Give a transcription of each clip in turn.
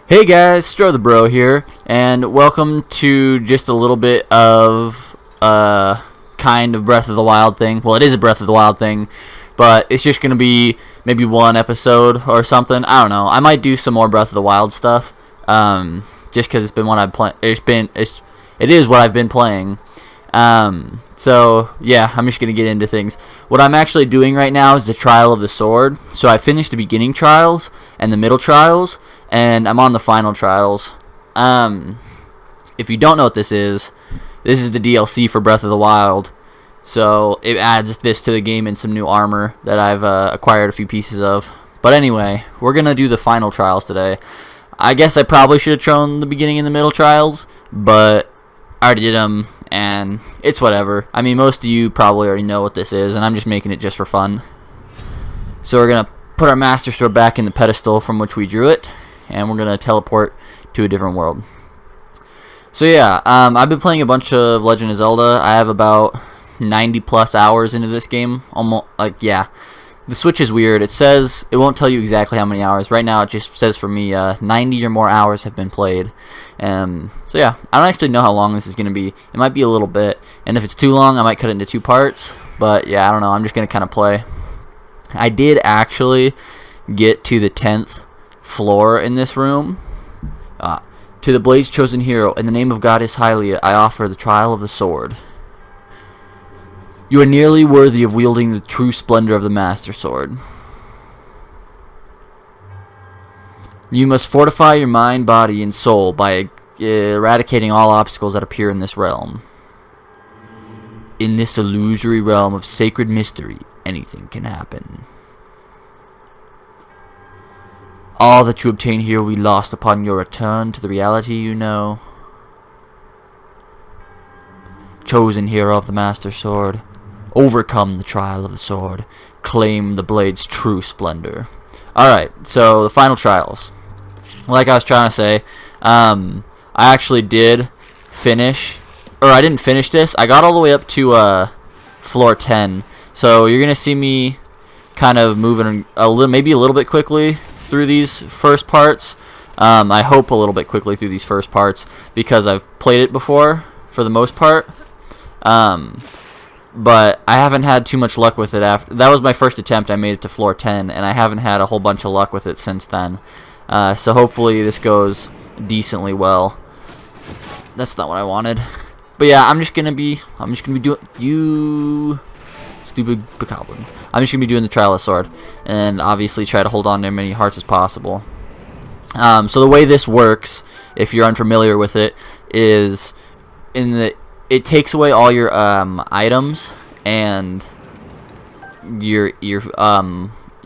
Hey guys, Stro the Bro here, and welcome to just a little bit of kind of Breath of the Wild thing. Well, it is a Breath of the Wild thing, but it's just gonna be maybe one episode or something. I don't know. I might do some more Breath of the Wild stuff, just because it's been what I've played. It is what I've been playing. So yeah, I'm just gonna get into things. What I'm actually doing right now is the Trial of the Sword. So I finished the beginning trials and the middle trials, and I'm on the final trials. If you don't know what this is the DLC for Breath of the Wild. So it adds this to the game and some new armor that I've acquired a few pieces of. But anyway, we're gonna do the final trials today. I guess I probably should have shown the beginning and the middle trials, but I already did them, and it's whatever. I mean, most of you probably already know what this is, and I'm just making it just for fun. So we're gonna put our Master Sword back in the pedestal from which we drew it, and we're gonna teleport to a different world. So yeah, I've been playing a bunch of Legend of Zelda. I have about 90 plus hours into this game. Almost, like, yeah. The Switch is weird. It says it won't tell you exactly how many hours. Right now, it just says for me 90 or more hours have been played. So yeah, I don't actually know how long this is gonna be. It might be a little bit, and if it's too long, I might cut it into two parts. But yeah, I don't know. I'm just gonna kind of play. I did actually get to the 10th floor in this room. To the Blade's chosen hero, in the name of Goddess Hylia, I offer the trial of the sword. You are nearly worthy of wielding the true splendor of the Master Sword. You must fortify your mind, body, and soul by eradicating all obstacles that appear in this realm. In this illusory realm of sacred mystery, anything can happen. All that you obtain here will be lost upon your return to the reality you know. Chosen hero of the Master Sword, overcome the trial of the sword. Claim the blade's true splendor. Alright, so the final trials. Like I was trying to say, I actually did finish, or I didn't finish this. I got all the way up to floor 10. So you're going to see me kind of moving a little, maybe a little bit quickly through these first parts. I hope a little bit quickly through these first parts because I've played it before for the most part. But I haven't had too much luck with it after. That was my first attempt. I made it to floor 10, and I haven't had a whole bunch of luck with it since then. So hopefully this goes decently well. That's not what I wanted. But yeah, I'm just gonna be doing you stupid bokoblin. I'm just gonna be doing the Trial of the Sword, and obviously try to hold on to as many hearts as possible. So the way this works, if you're unfamiliar with it, is it takes away all your items and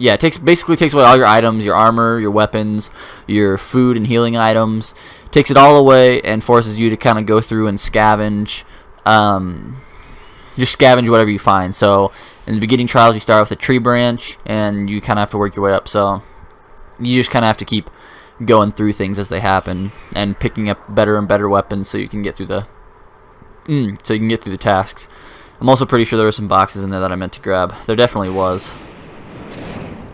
yeah, it basically takes away all your items, your armor, your weapons, your food and healing items. Takes it all away and forces you to kind of go through and scavenge. Just scavenge whatever you find. So in the beginning trials, you start with a tree branch, and you kind of have to work your way up. So you just kind of have to keep going through things as they happen and picking up better and better weapons so you can get through the tasks. I'm also pretty sure there were some boxes in there that I meant to grab. There definitely was.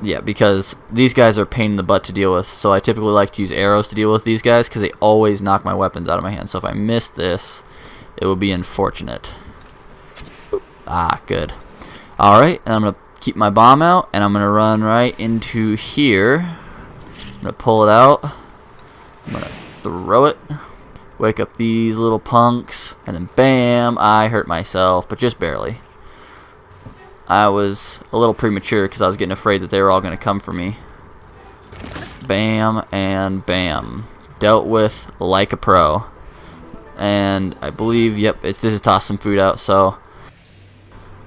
Yeah, because these guys are a pain in the butt to deal with. So I typically like to use arrows to deal with these guys because they always knock my weapons out of my hand. So if I miss this, it will be unfortunate. Ah, good. Alright, and I'm going to keep my bomb out, and I'm going to run right into here. I'm going to pull it out. I'm going to throw it. Wake up these little punks, and then bam, I hurt myself, but just barely. I was a little premature because I was getting afraid that they were all going to come for me. Bam and bam. Dealt with like a pro. And I believe, yep, this is toss some food out, so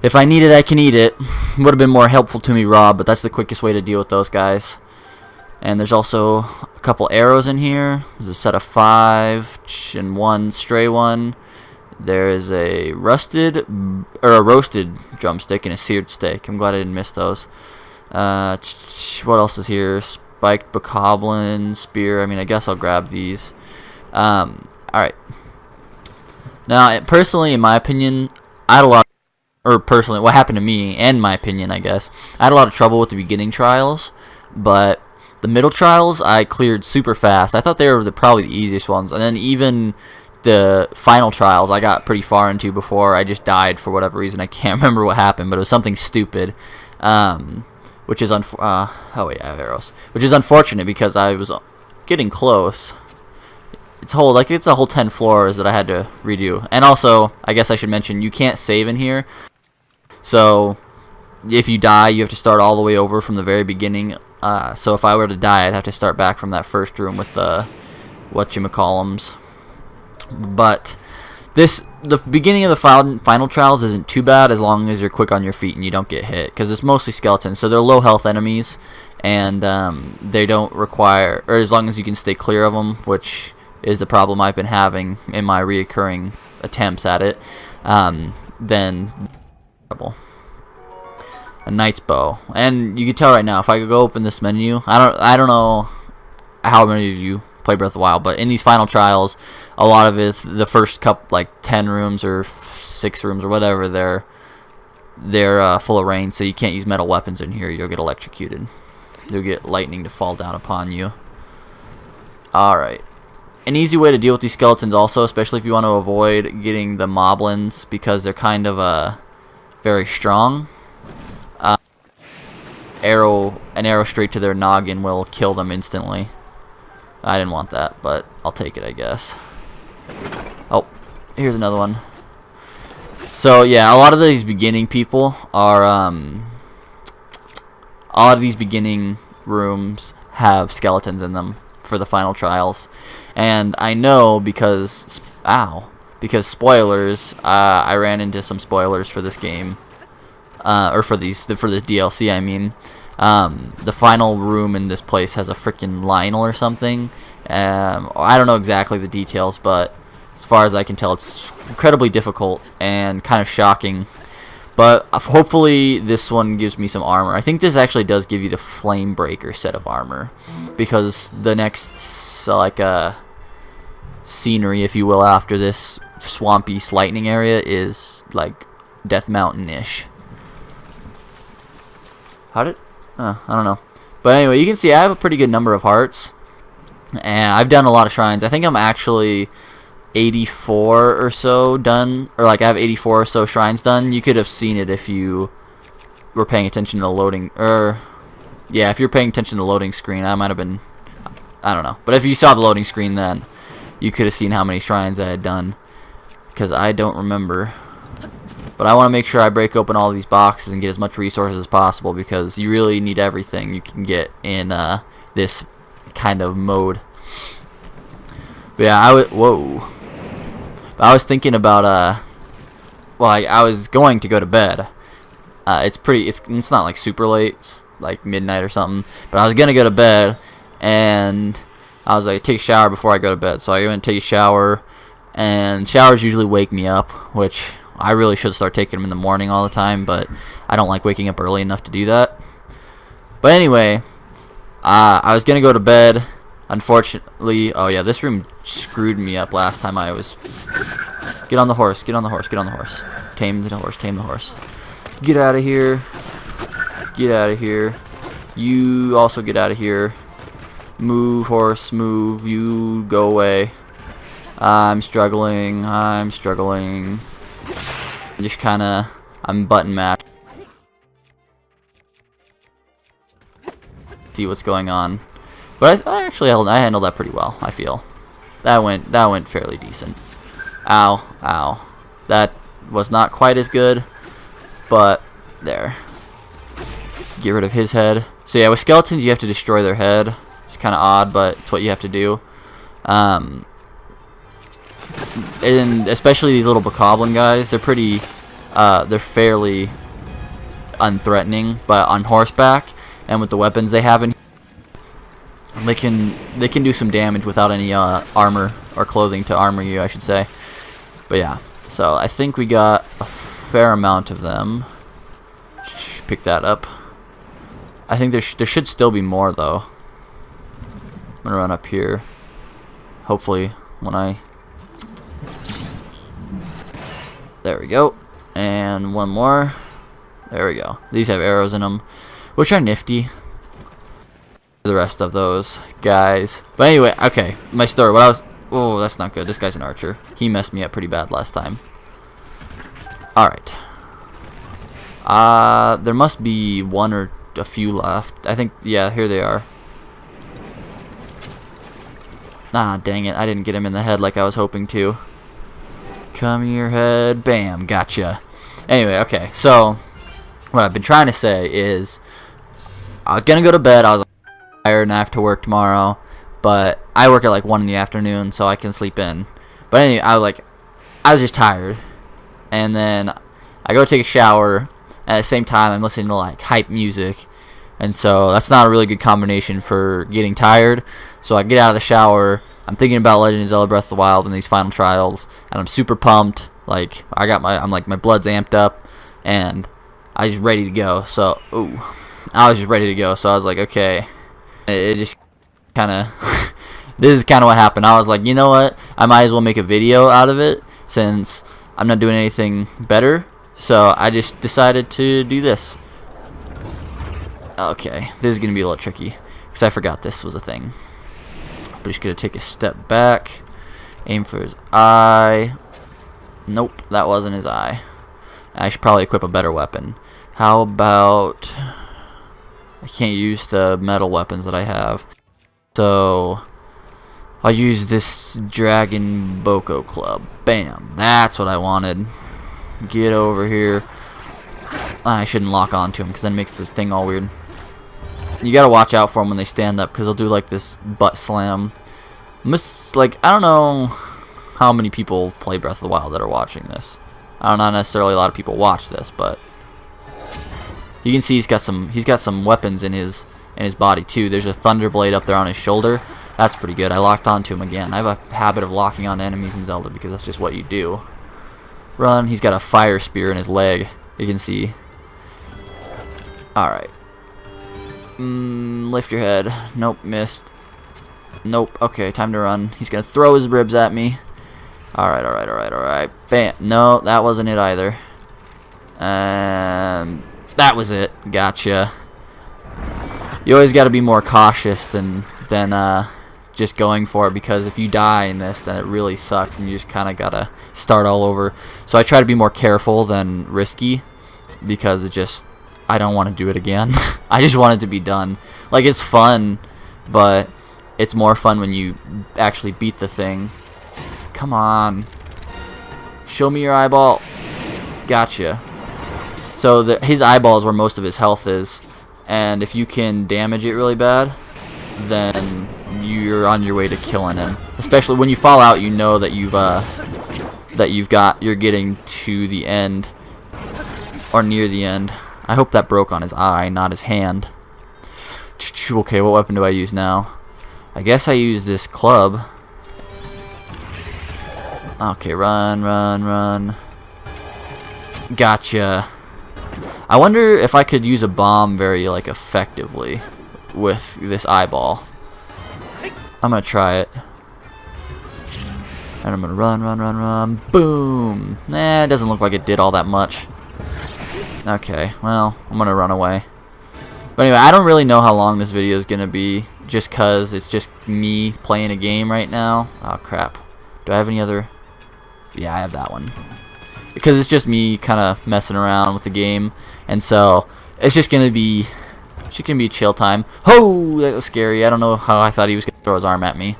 if I need it, I can eat it. Would have been more helpful to me raw, but that's the quickest way to deal with those guys. And there's also a couple arrows in here. There's a set of 5 and 1 stray one. There is a roasted drumstick and a seared steak. I'm glad I didn't miss those. What else is here? Spiked bokoblin, spear. I mean, I guess I'll grab these. Alright. Now, personally, in my opinion, I had a lot what happened to me, and my opinion, I guess, I had a lot of trouble with the beginning trials, but The middle trials I cleared super fast. I thought they were probably the easiest ones, and then even the final trials I got pretty far into before I just died for whatever reason. I can't remember what happened, but it was something stupid, which is oh wait, I have arrows, which is unfortunate because I was getting close. It's a whole 10 floors that I had to redo. And also, I guess I should mention, you can't save in here. So if you die, you have to start all the way over from the very beginning. So if I were to die, I'd have to start back from that first room with whatchamacallums. But the beginning of the final trials isn't too bad as long as you're quick on your feet and you don't get hit, because it's mostly skeletons, so they're low health enemies, and they don't require, or as long as you can stay clear of them, which is the problem I've been having in my reoccurring attempts at it, then a knight's bow. And you can tell right now, if I could go open this menu, I don't know how many of you play Breath of the Wild, but in these final trials, a lot of it, the first couple, like 10 rooms or 6 rooms or whatever, they're full of rain, so you can't use metal weapons in here. You'll get electrocuted. You'll get lightning to fall down upon you. Alright. An easy way to deal with these skeletons also, especially if you want to avoid getting the moblins, because they're kind of very strong. An arrow straight to their noggin will kill them instantly. I didn't want that, but I'll take it, I guess. Oh, here's another one. So yeah, a lot of these beginning people are a lot of these beginning rooms have skeletons in them for the final trials, and I know because spoilers. I ran into some spoilers for this game, or for this DLC. I mean, the final room in this place has a freaking Lionel or something. I don't know exactly the details, but as far as I can tell, it's incredibly difficult and kind of shocking. But hopefully this one gives me some armor. I think this actually does give you the Flame Breaker set of armor, because the next scenery, if you will, after this swampy lightning area is like Death Mountain-ish. I don't know. But anyway, you can see I have a pretty good number of hearts, and I've done a lot of shrines. I think I'm actually 84 or so done, or like I have 84 or so shrines done. You could have seen it if you were paying attention to the loading, yeah, if you're paying attention to the loading screen, I might have been, I don't know. But if you saw the loading screen, then you could have seen how many shrines I had done, because I don't remember. But I want to make sure I break open all these boxes and get as much resources as possible, because you really need everything you can get in this kind of mode. But yeah, I was thinking about I was going to go to bed. It's not like super late, it's like midnight or something. But I was gonna go to bed, and I was like, take a shower before I go to bed. So I went and take a shower, and showers usually wake me up, which I really should start taking them in the morning all the time, but I don't like waking up early enough to do that. But anyway, I was gonna go to bed. Unfortunately, oh yeah, this room screwed me up last time I was. Get on the horse, get on the horse, get on the horse. Tame the horse, tame the horse. Get out of here. Get out of here. You also get out of here. Move, horse, move. You go away. I'm struggling. Just I'm button mashed. See what's going on. But I actually handled that pretty well, I feel. That went fairly decent. Ow, ow. That was not quite as good, but there. Get rid of his head. So yeah, with skeletons you have to destroy their head. It's kind of odd, but it's what you have to do. And especially these little bokoblin guys, they're fairly unthreatening, but on horseback and with the weapons they have in, they can do some damage without any armor or clothing to armor you, I should say. But yeah, so I think we got a fair amount of them. Pick that up. I think there should still be more though. I'm gonna run up here. Hopefully, there we go, and one more. There we go. These have arrows in them, which are nifty. the rest of those guys. But anyway, okay, my story. What I was... Oh, that's not good. This guy's an archer. He messed me up pretty bad last time. Alright. There must be one or a few left. I think, yeah, here they are. Ah, dang it. I didn't get him in the head like I was hoping to. Come here, head. Bam. Gotcha. Anyway, okay. So, what I've been trying to say is, I was going to go to bed. I was tired and I have to work tomorrow. But I work at like 1 in the afternoon, so I can sleep in. But anyway, I was just tired. And then I go take a shower. At the same time, I'm listening to like hype music. And so that's not a really good combination for getting tired. So I get out of the shower. I'm thinking about Legend of Zelda Breath of the Wild and these final trials, and I'm super pumped. Like I'm like my blood's amped up, and I was just ready to go. So I was just ready to go. So I was like, okay. It just kind of this is kind of what happened. I was like, you know what? I might as well make a video out of it since I'm not doing anything better. So I just decided to do this. Okay, this is gonna be a little tricky because I forgot this was a thing. But he's gonna take a step back, aim for his eye. Nope, that wasn't his eye. I should probably equip a better weapon. How about... I can't use the metal weapons that I have. So I'll use this Dragon Boko Club. Bam, that's what I wanted. Get over here. I shouldn't lock onto him because then it makes this thing all weird. You gotta watch out for them when they stand up because they'll do like this butt slam. Like, I don't know how many people play Breath of the Wild that are watching this. I don't know, not necessarily a lot of people watch this, but you can see he's got some weapons in his body too. There's a thunder blade up there on his shoulder. That's pretty good. I locked onto him again. I have a habit of locking onto enemies in Zelda because that's just what you do. Run. He's got a fire spear in his leg. You can see. Alright. Lift your head. Nope, missed. Nope. Okay, time to run. He's gonna throw his ribs at me. Alright, alright, alright, alright. Bam. No, that wasn't it either. That was it. Gotcha. You always gotta be more cautious than just going for it, because if you die in this, then it really sucks and you just kind of gotta start all over. So I try to be more careful than risky, because it just, I don't want to do it again. I just want it to be done. Like, it's fun, but it's more fun when you actually beat the thing. Come on. Show me your eyeball. Gotcha. So his eyeball is where most of his health is, and if you can damage it really bad, then you're on your way to killing him. Especially when you fall out, you know that you're getting to the end or near the end. I hope that broke on his eye, not his hand. Okay, what weapon do I use now? I guess I use this club. Okay, run, run, run. Gotcha. I wonder if I could use a bomb very like effectively with this eyeball. I'm gonna try it. And I'm gonna run, run, run, run. Boom! Nah, it doesn't look like it did all that much. Okay, well, I'm gonna run away. But anyway, I don't really know how long this video is gonna be, just cause it's just me playing a game right now. Oh crap. Do I have any other? Yeah, I have that one. Because it's just me kind of messing around with the game, and so it's just gonna be a chill time. Oh, that was scary. I don't know how I thought he was gonna throw his arm at me.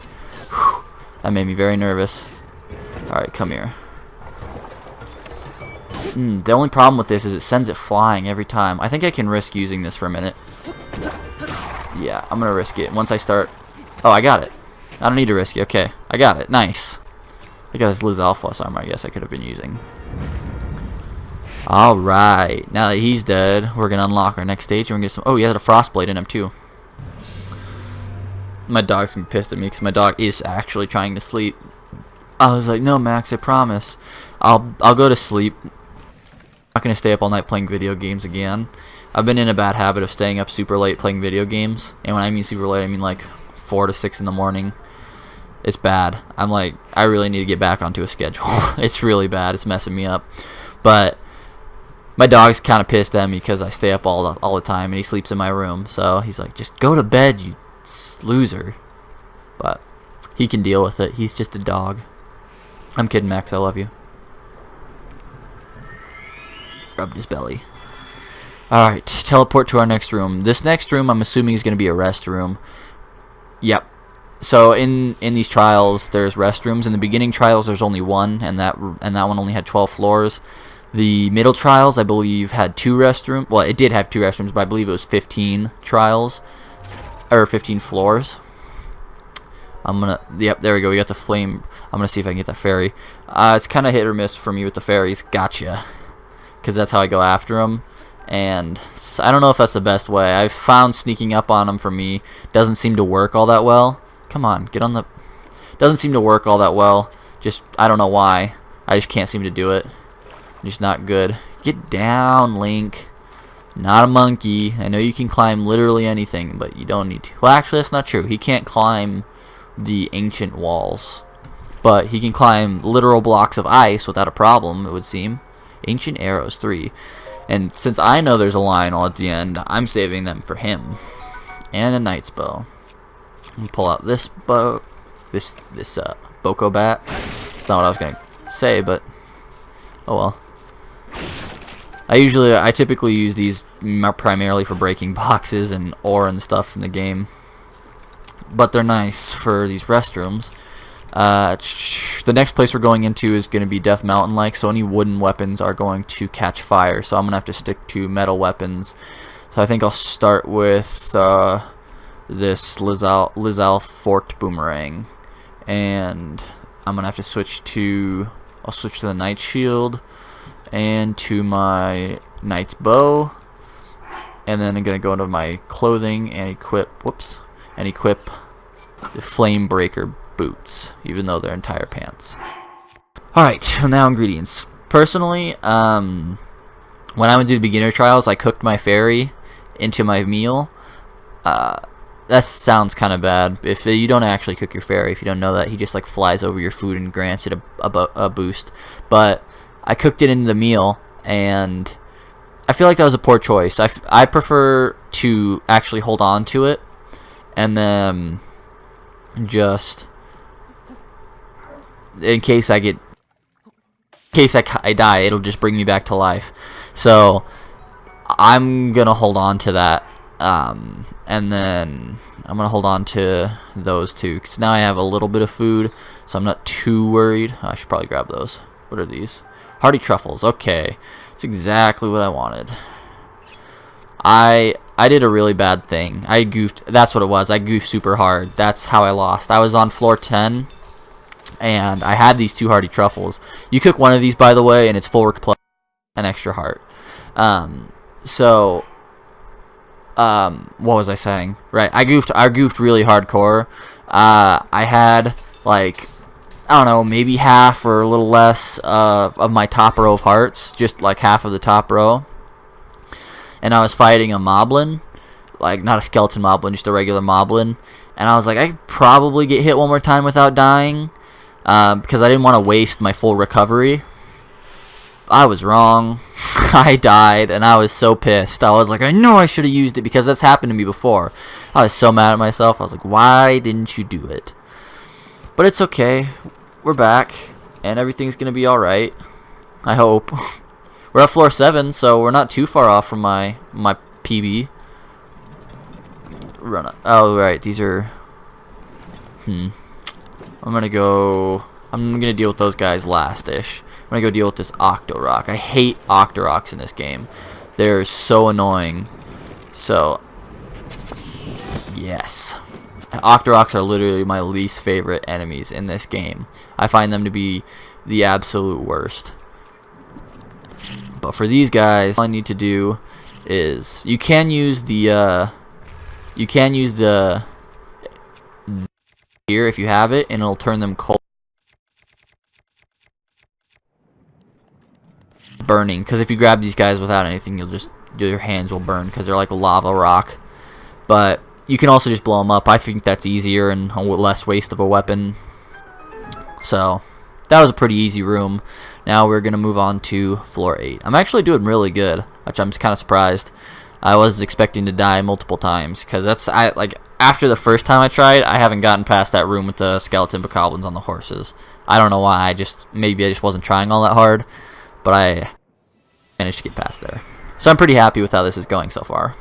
Whew, that made me very nervous. Alright, come here. The only problem with this is it sends it flying every time. I think I can risk using this for a minute. Yeah, I'm gonna risk it. Once I start... Oh, I got it. I don't need to risk it. Okay, I got it. Nice. I got this Liz Alphos armor I guess I could have been using. Alright, now that he's dead, we're going to unlock our next stage and we're going to get some... Oh, he has a Frostblade in him too. My dog's going to be pissed at me because my dog is actually trying to sleep. I was like, no Max, I promise. I'll go to sleep. I'm not going to stay up all night playing video games again. I've been in a bad habit of staying up super late playing video games. And when I mean super late, I mean like 4 to 6 in the morning. It's bad. I'm like, I really need to get back onto a schedule. It's really bad. It's messing me up. But my dog's kind of pissed at me because I stay up all the time and he sleeps in my room. So he's like, just go to bed, you loser. But he can deal with it. He's just a dog. I'm kidding, Max. I love you. Rubbed his belly. Alright, teleport to our next room. This next room, I'm assuming, is going to be a rest room. Yep. So in these trials, there's restrooms. In the beginning trials, there's only one, and that one only had 12 floors. The middle trials, I believe, had 2 restrooms. Well, it did have 2 restrooms, but I believe it was 15 trials, or 15 floors. Yep, there we go. We got the flame. I'm gonna see if I can get that fairy. It's kind of hit or miss for me with the fairies. Gotcha, because that's how I go after them. And I don't know if that's the best way. I've found sneaking up on them for me doesn't seem to work all that well. Come on, get on the... Doesn't seem to work all that well. Just, I don't know why. I just can't seem to do it. Just not good. Get down, Link. Not a monkey. I know you can climb literally anything, but you don't need to. Well, actually, that's not true. He can't climb the ancient walls. But he can climb literal blocks of ice without a problem, it would seem. Ancient arrows, 3. And since I know there's a Lionel at the end, I'm saving them for him. And a Knight's Bow. Pull out this bow, this Boko Bat. It's not what I was gonna say, but oh well. I typically use these primarily for breaking boxes and ore and stuff in the game, but they're nice for these restrooms. The next place we're going into is going to be Death Mountain like, so any wooden weapons are going to catch fire. So I'm gonna have to stick to metal weapons. So I think I'll start with this Lizal forked boomerang, and I'm gonna have to switch to the Knight Shield and to my Knight's Bow, and then I'm gonna go into my clothing and equip the Flame Breaker boots, even though they're entire pants. Alright, now ingredients. Personally, when I would do the beginner trials, I cooked my fairy into my meal. That sounds kind of bad. If you don't actually cook your fairy, if you don't know that, he just like flies over your food and grants it a boost. But I cooked it into the meal, and I feel like that was a poor choice. I prefer to actually hold on to it, and then just in case I die, it'll just bring me back to life. So I'm gonna hold on to that. And then I'm gonna hold on to those two, because now I have a little bit of food, so I'm not too worried. I should probably grab those. What are these? Hearty truffles. Okay, it's exactly what I wanted. I did a really bad thing. I goofed. That's what it was. I goofed super hard. That's how I lost. I was on floor 10, and I had these 2 hearty truffles. You cook one of these, by the way, and it's full plus an extra heart. What was I saying? Right, I goofed really hardcore. I had like, I don't know, maybe half or a little less of my top row of hearts, just like half of the top row. And I was fighting a moblin, like not a skeleton moblin, just a regular moblin. And I was like, I could probably get hit one more time without dying, because I didn't want to waste my full recovery. I was wrong. I died, and I was so pissed. I was like, I know I should have used it, because that's happened to me before. I was so mad at myself. I was like, why didn't you do it? But it's okay. We're back, and everything's going to be alright. I hope. We're at floor 7, so we're not too far off from my PB. Oh, right. These are... I'm going to deal with those guys last-ish. I'm going to go deal with this Octorok. I hate Octoroks in this game. They're so annoying. So, yes. Octoroks are literally my least favorite enemies in this game. I find them to be the absolute worst. But for these guys, all I need to do is... You can use the here if you have it, and it'll turn them cold. Burning, because if you grab these guys without anything, your hands will burn, because they're like lava rock. But you can also just blow them up. I think that's easier and a less waste of a weapon. So that was a pretty easy room. Now we're gonna move on to floor 8. I'm actually doing really good, which I'm kind of surprised. I was expecting to die multiple times, because after the first time I tried, I haven't gotten past that room with the skeleton bokoblins on the horses. I don't know why. Maybe I just wasn't trying all that hard, but I managed to get past there. So I'm pretty happy with how this is going so far.